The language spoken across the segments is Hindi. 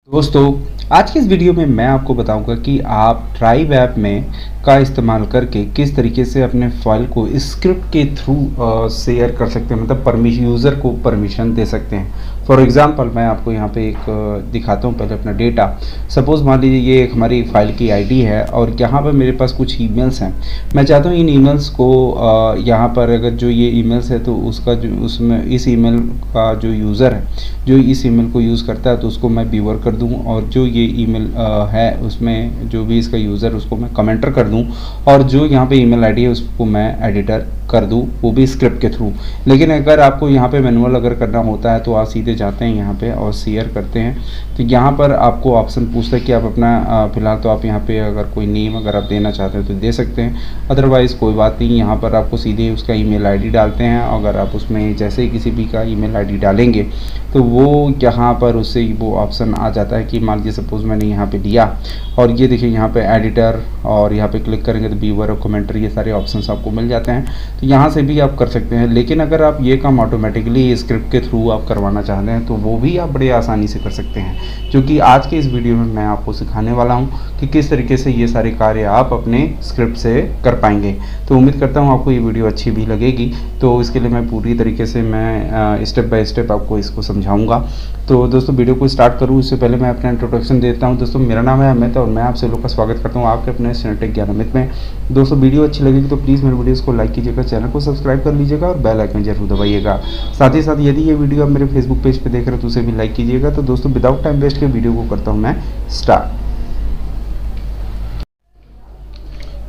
दोस्तों, आज की इस वीडियो में मैं आपको बताऊंगा कि आप ड्राइव ऐप में का इस्तेमाल करके किस तरीके से अपने फाइल को स्क्रिप्ट के थ्रू शेयर कर सकते हैं, मतलब यूज़र को परमिशन दे सकते हैं। फॉर एग्जांपल मैं आपको यहाँ पे एक दिखाता हूँ पहले अपना डेटा। सपोज़ मान लीजिए ये एक हमारी फाइल की आईडी है और यहाँ पर मेरे पास कुछ ईमेल्स हैं। मैं चाहता हूँ इन ईमेल्स को यहाँ पर अगर जो ये ईमेल्स है तो उसका जो उसमें इस ईमेल का जो यूज़र है जो इस ईमेल को यूज़ करता है तो उसको मैं व्यूअर कर दूँ, और जो ये ईमेल है उसमें जो भी इसका यूज़र उसको मैं कमेंटर कर दूँ, और जो यहाँ पे ईमेल आईडी है उसको मैं एडिटर कर दूँ, वो भी स्क्रिप्ट के थ्रू। लेकिन अगर आपको यहाँ पे मैनुअल अगर करना होता है तो आप सीधे जाते हैं यहाँ पे और शेयर करते हैं, तो यहाँ पर आपको ऑप्शन पूछता है कि आप अपना फिलहाल तो आप यहाँ पे अगर कोई नेम अगर आप देना चाहते हैं तो दे सकते हैं, अदरवाइज़ कोई बात नहीं। यहाँ पर आपको सीधे उसका ईमेल आईडी डालते हैं। अगर आप उसमें जैसे ही किसी भी का ईमेल आईडी डालेंगे तो वो यहाँ पर उससे वो ऑप्शन आ जाता है कि मान लीजिए सपोज़ मैंने यहाँ पे दिया और ये देखिए यहाँ पे एडिटर, और यहाँ पे क्लिक करेंगे तो व्यूअर और कमेंटर ये सारे ऑप्शंस आपको मिल जाते हैं। तो यहाँ से भी आप कर सकते हैं। लेकिन अगर आप ये काम ऑटोमेटिकली स्क्रिप्ट के थ्रू आप करवाना चाहते हैं तो वो भी आप बड़े आसानी से कर सकते हैं, जो कि आज के इस वीडियो में मैं आपको सिखाने वाला हूँ कि किस तरीके से ये सारे कार्य आप अपने स्क्रिप्ट से कर पाएंगे। तो उम्मीद करता हूँ आपको ये वीडियो अच्छी भी लगेगी। तो इसके लिए मैं पूरी तरीके से मैं स्टेप बाय स्टेप आपको इसको समझाऊंगा। तो दोस्तों वीडियो को स्टार्ट करूँ इससे पहले मैं अपना इंट्रोडक्शन देता हूँ। दोस्तों मेरा नाम है अमित और मैं आप सब लोग का स्वागत करता हूँ आपके अपने चैनल टेक ज्ञान अमित में। दोस्तों वीडियो अच्छी लगेगी तो प्लीज़ मेरे वीडियोस को लाइक कीजिएगा, चैनल को सब्सक्राइब कर लीजिएगा और बेल आइकन जरूर दबाइएगा। साथ ही साथ यदि ये वीडियो आप मेरे फेसबुक पेज पे देख रहे हो तो उसे भी लाइक कीजिएगा। तो दोस्तों विदाउट टाइम वेस्ट के वीडियो को करता हूँ मैं स्टार्ट।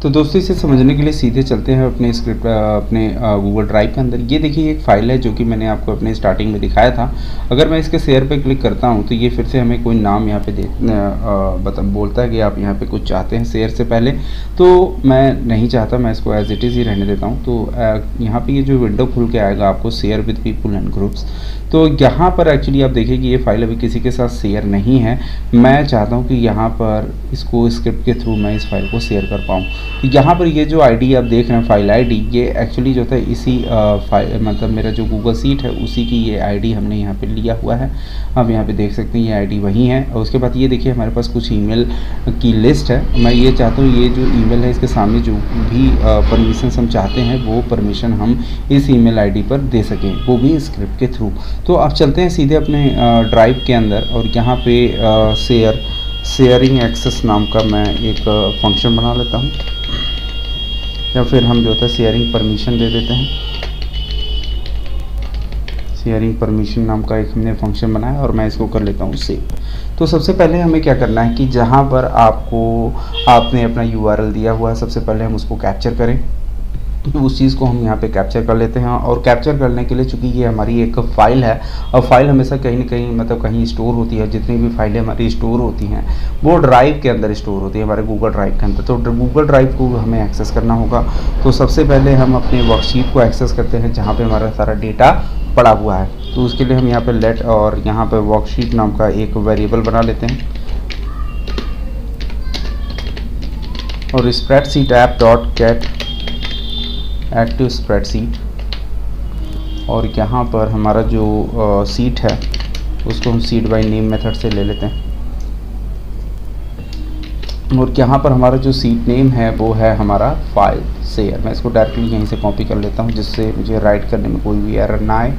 तो दोस्तों इसे समझने के लिए सीधे चलते हैं अपने स्क्रिप्ट अपने गूगल ड्राइव के अंदर। ये देखिए एक फ़ाइल है जो कि मैंने आपको अपने स्टार्टिंग में दिखाया था। अगर मैं इसके शेयर पे क्लिक करता हूँ तो ये फिर से हमें कोई नाम यहाँ पे बोलता है कि आप यहाँ पे कुछ चाहते हैं शेयर से पहले। तो मैं नहीं चाहता, मैं इसको एज इट इज़ ही रहने देता हूँ। तो यहाँ पे ये जो विंडो खुल के आएगा आपको share with people and groups, तो यहाँ पर एक्चुअली आप देखिए कि ये फाइल अभी किसी के साथ शेयर नहीं है। मैं चाहता हूँ कि यहाँ पर इसको स्क्रिप्ट के थ्रू मैं इस फाइल को शेयर कर पाऊँ। तो यहाँ पर ये जो आईडी आप देख रहे हैं फाइल आईडी, ये एक्चुअली जो था इसी फाइल मतलब मेरा जो गूगल शीट है उसी की ये आईडी हमने यहाँ पे लिया हुआ है। आप यहाँ पे देख सकते हैं ये आईडी वही है। और उसके बाद ये देखिए हमारे पास कुछ ईमेल की लिस्ट है। मैं ये चाहता हूँ ये जो ईमेल है इसके सामने जो भी परमिशन हम चाहते हैं वो परमिशन हम इस ईमेल आईडी पर दे सकें, वो भी स्क्रिप्ट के थ्रू। तो आप चलते हैं सीधे अपने ड्राइव के अंदर और यहाँ पे शेयरिंग एक्सेस नाम का मैं एक फंक्शन बना लेता हूँ, या फिर हम जो होता है शेयरिंग परमिशन दे देते हैं। शेयरिंग परमिशन नाम का एक हमने फंक्शन बनाया और मैं इसको कर लेता हूँ सेव। तो सबसे पहले हमें क्या करना है कि जहाँ पर आपने अपना यूआरएल दिया हुआ है सबसे पहले हम उसको कैप्चर करें। तो उस चीज़ को हम यहाँ पे कैप्चर कर लेते हैं, और कैप्चर करने के लिए चूँकि ये हमारी एक फ़ाइल है और फाइल हमेशा कहीं ना कहीं मतलब कहीं स्टोर होती है। जितनी भी फाइलें हमारी स्टोर होती हैं वो ड्राइव के अंदर स्टोर होती है, हमारे गूगल ड्राइव के अंदर। तो गूगल ड्राइव को हमें एक्सेस करना होगा। तो सबसे पहले हम अपने वर्कशीट को एक्सेस करते हैं जहाँ पर हमारा सारा डेटा पड़ा हुआ है। तो उसके लिए हम यहाँ पर लेट और यहाँ पर वर्कशीट नाम का एक वेरिएबल बना लेते हैं, और spreadsheet app dot gate active spreadsheet, और यहाँ पर हमारा जो सीट है उसको हम सीट बाय नेम मेथड से ले लेते हैं। और यहाँ पर हमारा जो सीट नेम है वो है हमारा फाइल शेयर। मैं इसको डायरेक्टली यहीं से कॉपी कर लेता हूँ जिससे मुझे राइट करने में कोई भी एरर ना आए,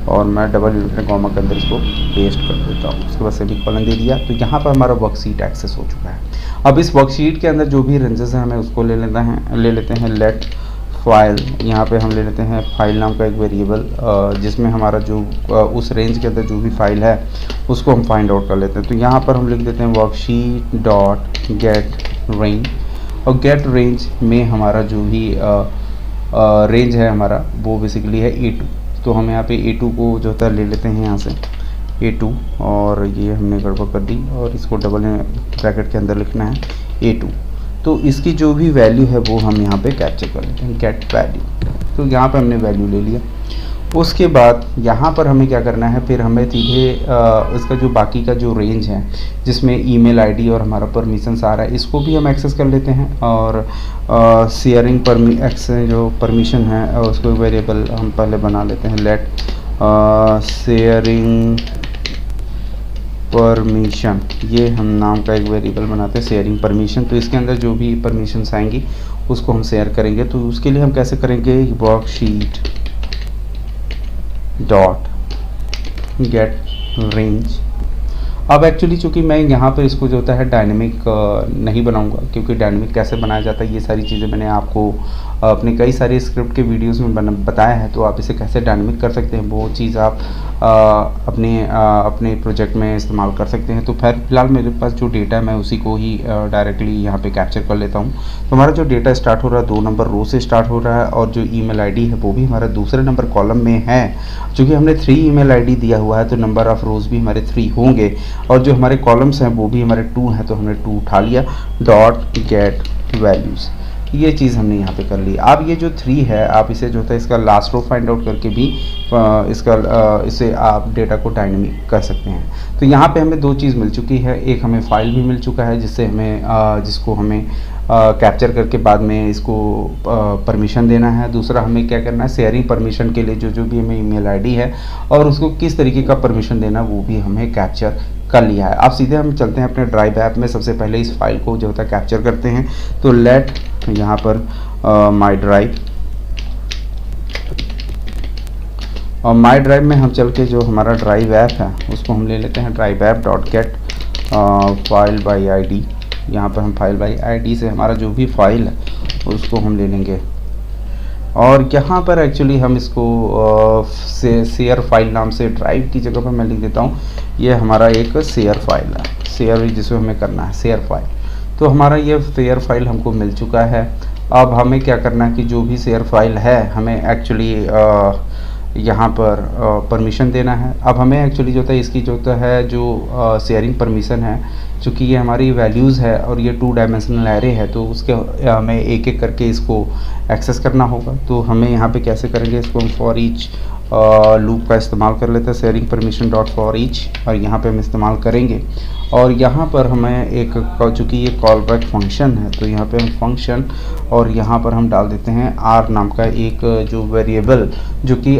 और मैं डबल इन्वर्टेड कॉमा के अंदर इसको पेस्ट कर देता हूँ। उसके बाद सेमीकोलन दे दिया। तो यहाँ पर हमारा वर्कशीट एक्सेस हो चुका है। अब इस वर्कशीट के अंदर जो भी रेंजेस हैं हमें उसको ले लेते हैं लेट फाइल। यहाँ पे हम ले लेते हैं फाइल नाम का एक वेरिएबल जिसमें हमारा जो उस रेंज के अंदर जो भी फाइल है उसको हम फाइंड आउट कर लेते हैं। तो यहाँ पर हम लिख देते हैं वर्कशीट डॉट गेट रेंज, और गेट रेंज में हमारा जो भी रेंज है हमारा वो बेसिकली है A2। तो हम यहाँ पे A2 को जो है ले लेते हैं यहाँ से A2, और ये हमने गड़बड़ कर दी और इसको डबल ब्रैकेट के अंदर लिखना है A2। तो इसकी जो भी वैल्यू है वो हम यहाँ पे कैप्चर कर लेते हैं गेट वैल्यू। तो यहाँ पे हमने वैल्यू ले लिया। उसके बाद यहाँ पर हमें क्या करना है, फिर हमें सीधे इसका जो बाकी का जो रेंज है जिसमें ईमेल आईडी और हमारा परमिशंस आ रहा है इसको भी हम एक्सेस कर लेते हैं। और शेयरिंग जो परमिशन है उसको वेरिएबल हम पहले बना लेते हैं लेट शेयरिंग परमिशन, ये हम नाम का एक वेरिएबल बनाते हैं शेयरिंग परमिशन। तो इसके अंदर जो भी परमिशंस आएंगी उसको हम शेयर करेंगे। तो उसके लिए हम कैसे करेंगे, वर्कशीट डॉट गेट रेंज। अब एक्चुअली चूँकि मैं यहाँ पर इसको जो होता है डायनेमिक नहीं बनाऊंगा, क्योंकि डायनेमिक कैसे बनाया जाता है ये सारी चीज़ें मैंने आपको अपने कई सारे स्क्रिप्ट के वीडियोस में बताया है। तो आप इसे कैसे डायनेमिक कर सकते हैं वो चीज़ आप अपने प्रोजेक्ट में इस्तेमाल कर सकते हैं। तो फिलहाल मेरे पास जो डेटा है मैं उसी को ही डायरेक्टली यहाँ पे कैप्चर कर लेता हूँ। तो हमारा जो डेटा स्टार्ट हो रहा है 2 नंबर रो से स्टार्ट हो रहा है, और जो ईमेल आईडी है वो भी हमारा दूसरे नंबर कॉलम में है। चूँकि हमने 3 ईमेल आईडी दिया हुआ है तो नंबर ऑफ़ रोज़ भी हमारे 3 होंगे, और जो हमारे कॉलम्स हैं वो भी हमारे 2 हैं, तो हमने 2 उठा लिया। डॉट गेट वैल्यूज़, ये चीज़ हमने यहाँ पे कर ली। अब ये जो 3 है आप इसे जो है इसका लास्ट रो फाइंड आउट करके भी इसे आप डेटा को डायनेमिक कर सकते हैं। तो यहाँ पे हमें 2 चीज़ मिल चुकी है, एक हमें फाइल भी मिल चुका है जिससे हमें जिसको हमें कैप्चर करके बाद में इसको परमिशन देना है। दूसरा हमें क्या करना है, शेयरिंग परमिशन के लिए जो भी हमें ईमेल आईडी है और उसको किस तरीके का परमिशन देना वो भी हमें कैप्चर कर लिया है। अब सीधे हम चलते हैं अपने ड्राइव ऐप में। सबसे पहले इस फाइल को जो होता है कैप्चर करते हैं। तो लेट यहाँ पर माई ड्राइव, और माई ड्राइव में हम चल के जो हमारा ड्राइव ऐप है उसको हम ले लेते हैं drive app dot gate file by ID. यहाँ पर हम फाइल बाई आईडी से हमारा जो भी फाइल है उसको हम ले लेंगे, और यहाँ पर एक्चुअली हम इसको शेयर फाइल नाम से ड्राइव की जगह पर मैं लिख देता हूँ ये हमारा एक शेयर फाइल है, शेयर जिसमें हमें करना है शेयर फाइल। तो हमारा ये शेयर फाइल हमको मिल चुका है। अब हमें क्या करना है कि जो भी शेयर फाइल है हमें एक्चुअली यहाँ पर परमिशन देना है। अब हमें एक्चुअली जो होता है इसकी जो होता है जो शेयरिंग परमिशन है, चूँकि ये हमारी वैल्यूज़ है और ये 2 डायमेंशनल एरे है तो उसके हमें एक एक करके इसको एक्सेस करना होगा। तो हमें यहाँ पे कैसे करेंगे, इसको हम फॉर ईच लूप का इस्तेमाल कर लेते हैं, sharing permission dot for each, और यहाँ पे हम इस्तेमाल करेंगे। और यहाँ पर हमें एक, चूँकि ये कॉल बैक फंक्शन है तो यहाँ पे हम फंक्शन, और यहाँ पर हम डाल देते हैं आर नाम का एक जो वेरिएबल जो कि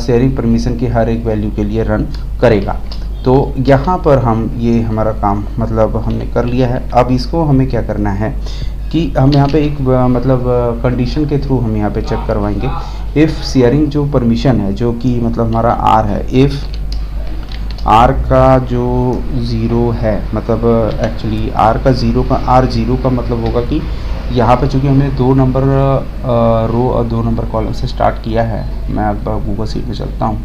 शेयरिंग परमिशन की हर एक वैल्यू के लिए रन करेगा। तो यहाँ पर हम ये हमारा काम मतलब हमने कर लिया है। अब इसको हमें क्या करना है कि हम यहाँ पे एक मतलब कंडीशन के थ्रू हम यहाँ पे चेक करवाएंगे। इफ़ शेयरिंग जो परमिशन है जो कि मतलब हमारा आर है, इफ़ आर का जो 0 है, मतलब एक्चुअली आर का 0 का आर 0 का मतलब होगा कि यहाँ पे चूँकि हमने 2 नंबर रो और 2 नंबर कॉलम से स्टार्ट किया है। मैं अब गूगल शीट में चलता हूँ,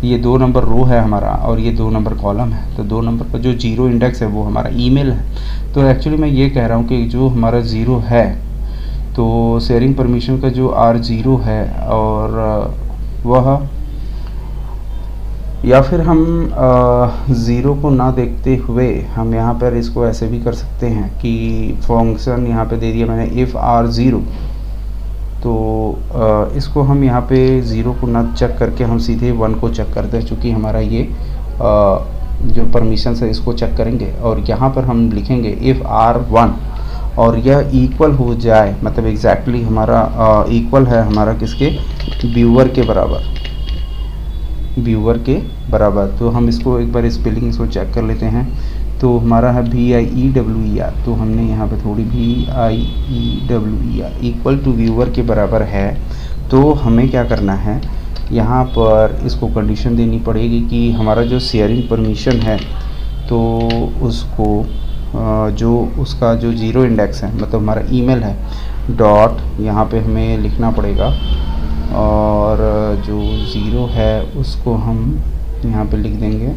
ये 2 नंबर रो है हमारा और ये 2 नंबर कॉलम है। तो 2 नंबर का जो 0 इंडेक्स है वो हमारा ईमेल है। तो एक्चुअली मैं ये कह रहा हूँ कि जो हमारा 0 है तो शेयरिंग परमिशन का जो R0 है और वह, या फिर हम 0 को ना देखते हुए हम यहाँ पर इसको ऐसे भी कर सकते हैं कि फंक्शन यहाँ पे दे दिया मैंने इफ़ R0, तो इसको हम यहाँ पे 0 को ना चेक करके हम सीधे 1 को चेक करते हैं, चूँकि हमारा ये जो परमिशन है इसको चेक करेंगे। और यहाँ पर हम लिखेंगे इफ़ R1 और यह इक्वल हो जाए, मतलब एग्जैक्टली हमारा इक्वल है हमारा किसके, व्यूअर के बराबर, व्यूअर के बराबर। तो हम इसको एक बार स्पेलिंग इसको चेक कर लेते हैं। तो हमारा है VIEWER, तो हमने यहाँ पे थोड़ी VIEWER इक्वल टू व्यूअर के बराबर है। तो हमें क्या करना है, यहाँ पर इसको कंडीशन देनी पड़ेगी कि हमारा जो शेयरिंग परमिशन है तो उसको जो उसका जो 0 इंडेक्स है मतलब हमारा ईमेल है डॉट, यहाँ पे हमें लिखना पड़ेगा, और जो 0 है उसको हम यहाँ पे लिख देंगे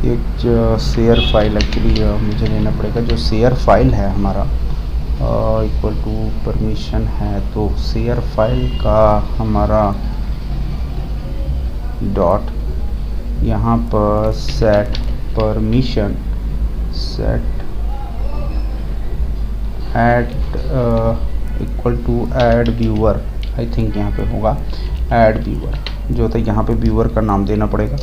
एक शेयर फाइल, एक्चुअली मुझे लेना पड़ेगा जो शेयर फाइल है हमारा इक्वल टू परमिशन है। तो शेयर फाइल का हमारा डॉट यहाँ पर set permission, set add equal to add viewer, I think यहाँ पे होगा ऐड व्यूअर। जो होता है यहाँ पे व्यूअर का नाम देना पड़ेगा।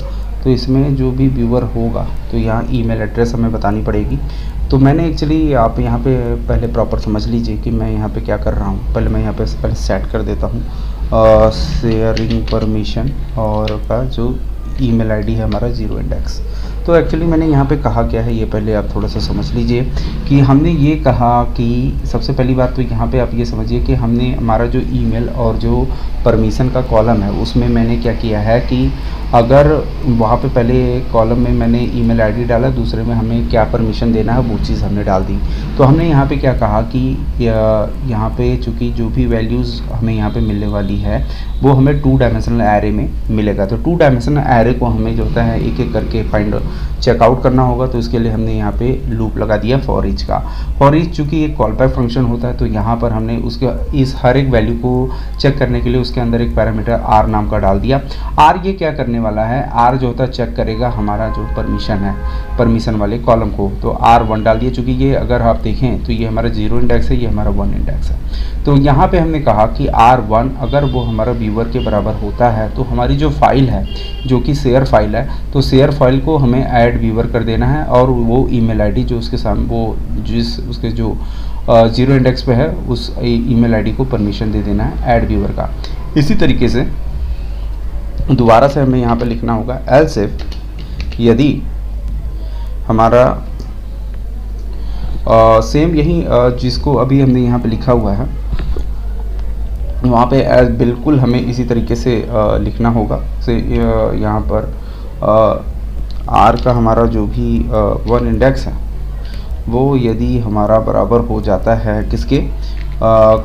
तो इसमें जो भी व्यूअर होगा तो यहाँ ईमेल एड्रेस हमें बतानी पड़ेगी। तो मैंने एक्चुअली आप यहाँ पे पहले प्रॉपर समझ लीजिए कि मैं यहाँ पे क्या कर रहा हूँ। पहले मैं यहाँ पे पहले सेट कर देता हूँ शेयरिंग परमिशन और का जो ईमेल आईडी है हमारा 0 इंडेक्स। तो एक्चुअली मैंने यहाँ पे कहा क्या है ये पहले आप थोड़ा सा समझ लीजिए कि हमने ये कहा कि सबसे पहली बात तो यहाँ पे आप ये समझिए कि हमने हमारा जो ईमेल और जो परमिशन का कॉलम है उसमें मैंने क्या किया है कि अगर वहाँ पे पहले कॉलम में मैंने ईमेल आईडी डाला, दूसरे में हमें क्या परमिशन देना है वो चीज़ हमने डाल दी। तो हमने यहाँ पे क्या कहा कि यहाँ पे चूँकि जो भी वैल्यूज़ हमें यहाँ पे मिलने वाली है वो हमें 2 डायमेंशनल एरे में मिलेगा। तो 2 डायमेंशनल एरे को हमें जो होता है एक एक करके फाइंड चेकआउट करना होगा। तो इसके लिए हमने यहाँ पे लूप लगा दिया फॉर ईच का। फॉर ईच चूँकि एक कॉल बैक फंक्शन होता है तो यहाँ पर हमने उसके इस हर एक वैल्यू को चेक करने के लिए उसके अंदर एक पैरामीटर आर नाम का डाल दिया। आर ये क्या करने वाला है, आर जो होता है चेक करेगा हमारा जो परमिशन है परमिशन वाले कॉलम को। तो R1 डाल दिया, चूँकि ये अगर आप देखें तो ये हमारा 0 इंडेक्स है, ये हमारा 1 इंडेक्स है। तो यहाँ पे हमने कहा कि R1 अगर वो हमारा व्यूअर के बराबर होता है तो हमारी जो फाइल है जो कि शेयर फाइल है तो शेयर फाइल को हमें ऐड व्यूअर कर देना है और वो ईमेल आईडी जो उसके सामने वो जिस उसके जो 0 इंडेक्स पे है उस ईमेल आईडी को परमिशन दे देना है ऐड व्यूअर का। इसी तरीके से दोबारा से हमें यहाँ पे लिखना होगा एल्स इफ यदि हमारा सेम यही जिसको अभी हमने यहाँ पे लिखा हुआ है वहाँ पे बिल्कुल हमें इसी तरीके से लिखना होगा। से यहाँ पर आर का हमारा जो भी 1 इंडेक्स है वो यदि हमारा बराबर हो जाता है किसके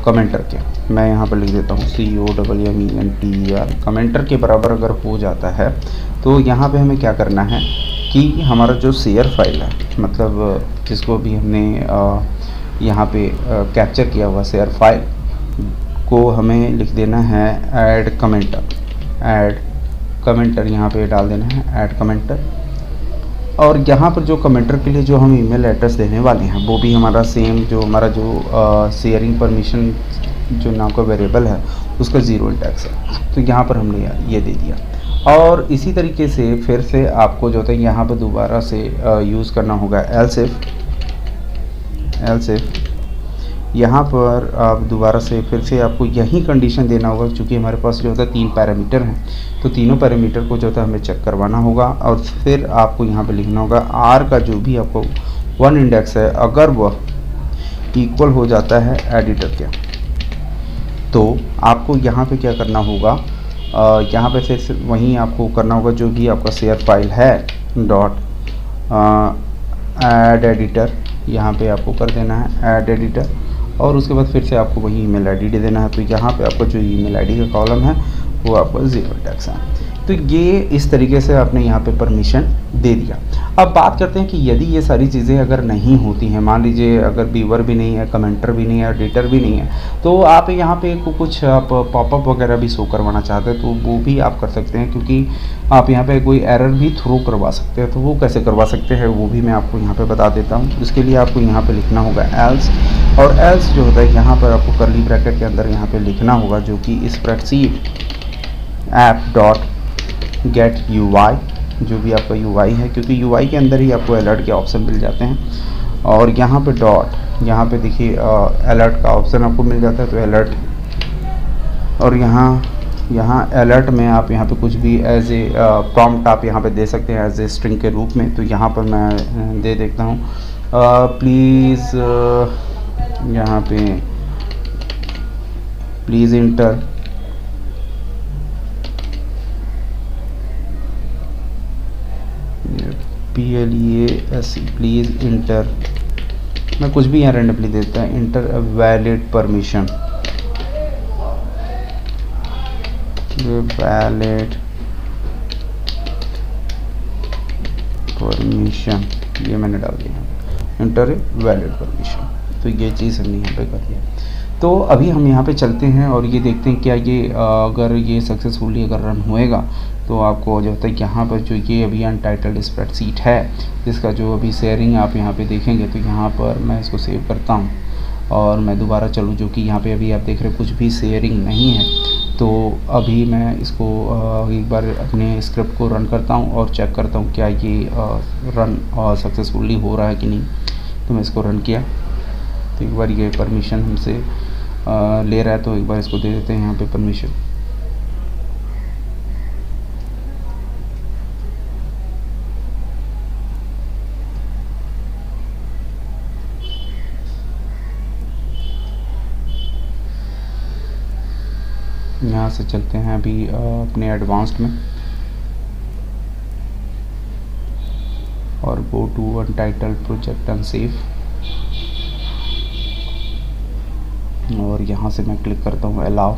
कमेंटर के, मैं यहाँ पर लिख देता हूँ COMMENTER, कमेंटर के बराबर अगर हो जाता है तो यहाँ पे हमें क्या करना है कि हमारा जो शेयर फाइल है मतलब जिसको भी हमने यहाँ पे कैप्चर किया हुआ शेयर फाइल को हमें लिख देना है ऐड कमेंटर यहाँ पे डाल देना है ऐड कमेंटर। और यहाँ पर जो कमेंटर के लिए जो हम ईमेल एड्रेस देने वाले हैं वो भी हमारा सेम जो हमारा जो शेयरिंग परमिशन जो नाम का वेरिएबल है उसका 0 इंडेक्स है। तो यहाँ पर हमने ये दे दिया। और इसी तरीके से फिर से आपको जो है यहाँ पर दोबारा से यूज़ करना होगा एल्स इफ यहाँ पर आप दोबारा से फिर से आपको यही कंडीशन देना होगा क्योंकि हमारे पास जो होता है 3 पैरामीटर हैं तो तीनों पैरामीटर को जो होता है हमें चेक करवाना होगा। और फिर आपको यहाँ पे लिखना होगा आर का जो भी आपको 1 इंडेक्स है अगर वह इक्वल हो जाता है एडिटर के तो आपको यहाँ पे क्या करना होगा, यहाँ पे फिर वहीं आपको करना होगा जो भी आपका शेयर फाइल है डॉट ऐड एडिटर, यहाँ पे आपको कर देना है ऐड एडिटर और उसके बाद फिर से आपको वही ईमेल आईडी दे देना है। तो यहाँ पे आपका जो ईमेल आईडी का कॉलम है वो आपका 0 इंडेक्स है। तो ये इस तरीके से आपने यहाँ पे परमिशन दे दिया। अब बात करते हैं कि यदि ये सारी चीज़ें अगर नहीं होती हैं, मान लीजिए अगर व्यूअर भी नहीं है, कमेंटर भी नहीं है, एडिटर भी नहीं है, तो आप यहाँ पे कुछ आप पॉपअप वगैरह भी शो करवाना चाहते हैं तो वो भी आप कर सकते हैं क्योंकि आप यहाँ पे कोई एरर भी थ्रो करवा सकते हैं। तो वो कैसे करवा सकते हैं वो भी मैं आपको यहाँ पे बता देता हूँ। इसके लिए आपको यहाँ पे लिखना होगा एल्स, और एल्स जो होता है यहाँ पर आपको कर्ली ब्रैकेट के अंदर यहाँ पे लिखना होगा जो कि spreadsheet app dot gate UI, जो भी आपका UI है क्योंकि UI के अंदर ही आपको अलर्ट के ऑप्शन मिल जाते हैं। और यहाँ पे डॉट यहाँ पे देखिए अलर्ट का ऑप्शन आपको मिल जाता है तो अलर्ट, और यहाँ अलर्ट में आप यहाँ पे कुछ भी एज ए प्रॉम्प्ट आप यहाँ पे दे सकते हैं एज ए स्ट्रिंग के रूप में। तो यहाँ पर मैं दे देखता हूँ प्लीज़ यहाँ पे please inter PLEASE please inter, मैं कुछ भी यहाँ रैंडमली देता है inter valid permission, valid permission ये मैंने डाल दिया इंटर वैलिड परमिशन। तो ये चीज़ हमने यहाँ पे कर दिया। तो अभी हम यहाँ पे चलते हैं और ये देखते हैं क्या ये अगर ये सक्सेसफुली अगर रन होएगा तो आपको जो होता है यहाँ पर जो ये अभी अनटाइटल्ड स्प्रेडशीट है जिसका जो अभी शेयरिंग आप यहाँ पे देखेंगे तो यहाँ पर मैं इसको सेव करता हूँ और मैं दोबारा चलूँ जो कि यहाँ पे अभी आप देख रहे हैं कुछ भी शेयरिंग नहीं है। तो अभी मैं इसको एक बार अपने स्क्रिप्ट को रन करता हूँ और चेक करता हूँ क्या ये रन सक्सेसफुली हो रहा है कि नहीं। तो मैं इसको रन किया तो एक बार ये परमिशन हमसे ले रहा है, तो एक बार इसको दे देते हैं यहाँ पे परमिशन। यहाँ से चलते हैं अभी अपने एडवांस्ड में और go to untitled project and save, और यहाँ से मैं क्लिक करता हूँ allow.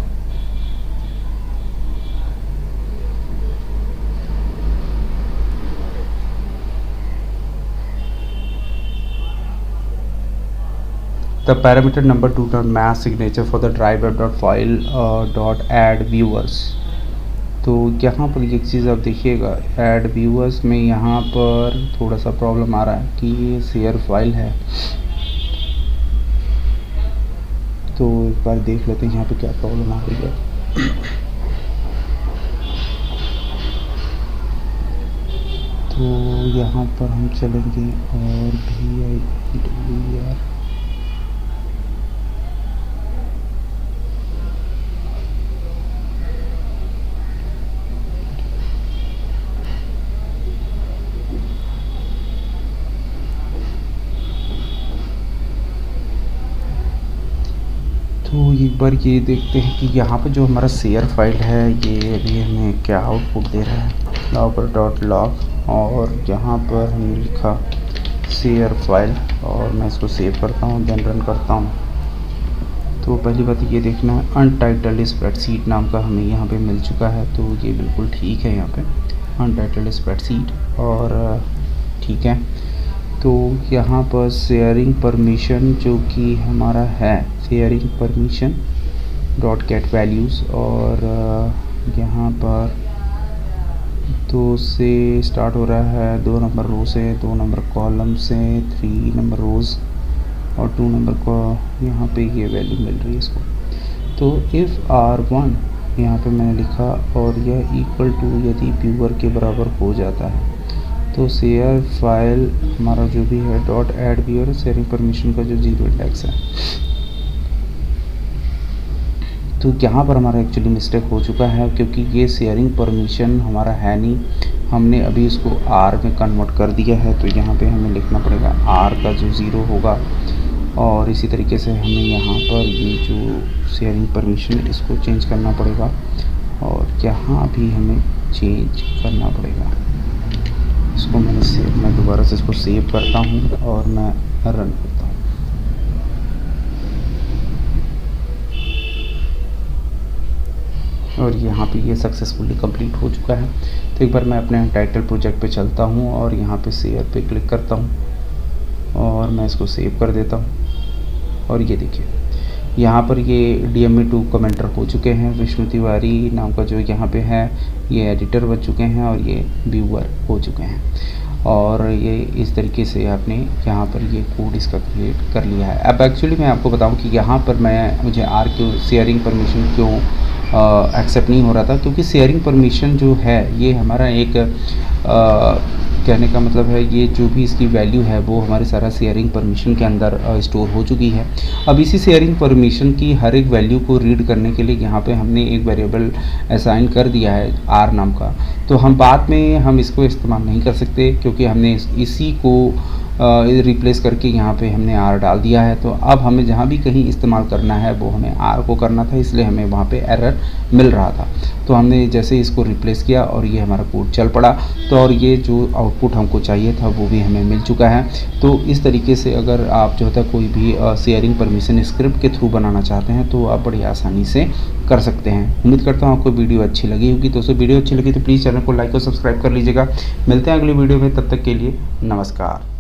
The parameter number 2 dot mass signature for the drive dot file dot add viewers। तो यहाँ पर एक चीज़ आप देखिएगा, ऐड व्यूअर्स में यहाँ पर थोड़ा सा प्रॉब्लम आ रहा है कि ये शेयर फाइल है। तो एक बार देख लेते हैं यहाँ पे क्या प्रॉब्लम आ रही है। तो यहाँ पर हम चलेंगे और VIR तो एक बार ये देखते हैं कि यहाँ पर जो हमारा शेयर फाइल है ये अभी हमें क्या आउटपुट दे रहा है। लॉगर डॉट लॉग और यहाँ पर हमने लिखा शेयर फाइल और मैं इसको सेव करता हूँ, देन रन करता हूँ। तो पहली बात ये देखना है अनटाइटल्ड स्प्रेडशीट नाम का हमें यहाँ पे मिल चुका है, तो ये बिल्कुल ठीक है। यहाँ पे अनटाइटल्ड स्प्रेडशीट और ठीक है। तो यहाँ पर शेयरिंग परमिशन जो कि हमारा है sharing permission dot gate values, और यहाँ पर 2 से स्टार्ट हो रहा है, 2 नंबर रो से, 2 नंबर कॉलम से, 3 नंबर रोज़ और 2 नंबर को यहाँ पे ये वैल्यू मिल रही है इसको। तो इफ़ R1 यहाँ पे मैंने लिखा और यह इक्वल टू यदि व्यूअर के बराबर हो जाता है तो शेयर फाइल हमारा जो भी है dot add viewer sharing permission का जो 0 इंडेक्स है। तो यहाँ पर हमारा एक्चुअली मिस्टेक हो चुका है क्योंकि ये शेयरिंग परमिशन हमारा है नहीं, हमने अभी इसको R में कन्वर्ट कर दिया है। तो यहाँ पे हमें लिखना पड़ेगा R का जो 0 होगा, और इसी तरीके से हमें यहाँ पर ये जो शेयरिंग परमिशन इसको चेंज करना पड़ेगा और यहाँ भी हमें चेंज करना पड़ेगा। इसको मैं दोबारा से इसको सेव करता हूँ और मैं रन करता हूँ। और यहाँ पे ये सक्सेसफुली कंप्लीट हो चुका है। तो एक बार मैं अपने टाइटल प्रोजेक्ट पे चलता हूँ और यहाँ पे शेयर पे क्लिक करता हूँ और मैं इसको सेव कर देता हूँ। और ये देखिए यहाँ पर ये DME2 कमेंटर हो चुके हैं। विष्णु तिवारी नाम का जो यहाँ पे है ये एडिटर बन चुके हैं और ये व्यूअर हो चुके हैं। और ये इस तरीके से आपने यहाँ पर ये कोड इसका क्रिएट कर लिया है। अब एक्चुअली मैं आपको बताऊँ कि यहाँ पर मुझे आर क्यों शेयरिंग परमिशन क्यों एक्सेप्ट नहीं हो रहा था, क्योंकि शेयरिंग परमिशन जो है ये हमारा एक कहने का मतलब है ये जो भी इसकी वैल्यू है वो हमारे सारा शेयरिंग परमिशन के अंदर स्टोर हो चुकी है। अब इसी शेयरिंग परमिशन की हर एक वैल्यू को रीड करने के लिए यहाँ पे हमने एक वेरिएबल असाइन कर दिया है आर नाम का। तो हम बाद में हम इसको इस्तेमाल नहीं कर सकते क्योंकि हमने इसी को रिप्लेस करके यहाँ पे हमने आर डाल दिया है। तो अब हमें जहाँ भी कहीं इस्तेमाल करना है वो हमें आर को करना था, इसलिए हमें वहाँ पे एरर मिल रहा था। तो हमने जैसे इसको रिप्लेस किया और ये हमारा कोड चल पड़ा, तो और ये जो आउटपुट हमको चाहिए था वो भी हमें मिल चुका है। तो इस तरीके से अगर आप जो है कोई भी शेयरिंग परमिशन स्क्रिप्ट के थ्रू बनाना चाहते हैं तो आप बड़ी आसानी से कर सकते हैं। उम्मीद करता हूँ आपको वीडियो अच्छी लगी होगी। दोस्तों वीडियो अच्छी लगी तो प्लीज़ चैनल को लाइक और सब्सक्राइब कर लीजिएगा। मिलते हैं अगली वीडियो में, तब तक के लिए नमस्कार।